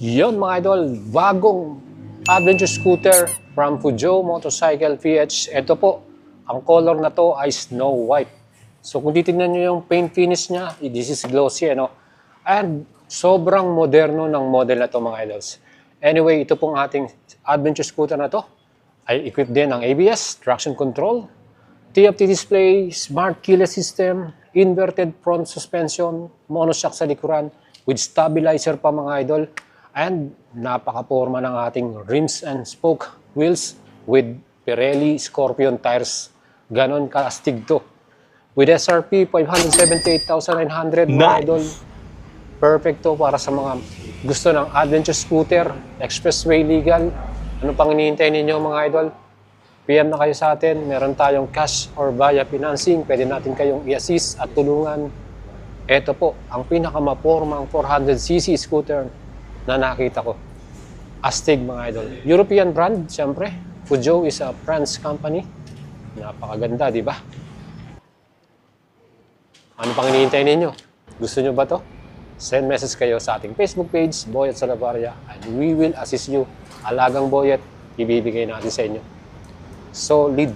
Yon mga idol, bagong adventure scooter from Fujo Motorcycle PH. Ito po, ang color na to ay snow white. So kung titignan nyo yung paint finish niya, this is glossy, ano? And sobrang moderno ng model na to mga idols. Anyway, ito pong ating adventure scooter na to ay equipped din ng ABS, traction control, TFT display, smart keyless system, inverted front suspension, monoshock sa likuran, with stabilizer pa mga idol, and napaka-porma ng ating rims and spoke wheels with Pirelli Scorpion tires. Ganon ka-astig to. With SRP 578,900 mga idol. Perfect to para sa mga gusto ng adventure scooter, expressway legal. Ano pang hinihintay ninyo mga idol? PM na kayo sa atin. Meron tayong cash or via financing. Pwede natin kayong i-assist at tulungan. Ito po, ang pinakamapormang 400cc scooter na nakita ko. Astig mga idol. European brand, siyempre. Fujo is a French company. Napakaganda, di ba? Ano pang hinihintay ninyo? Gusto nyo ba to? Send message kayo sa ating Facebook page, Boyet Salavarria, and we will assist you. Alagang Boyet, ibibigay natin sa inyo. Solid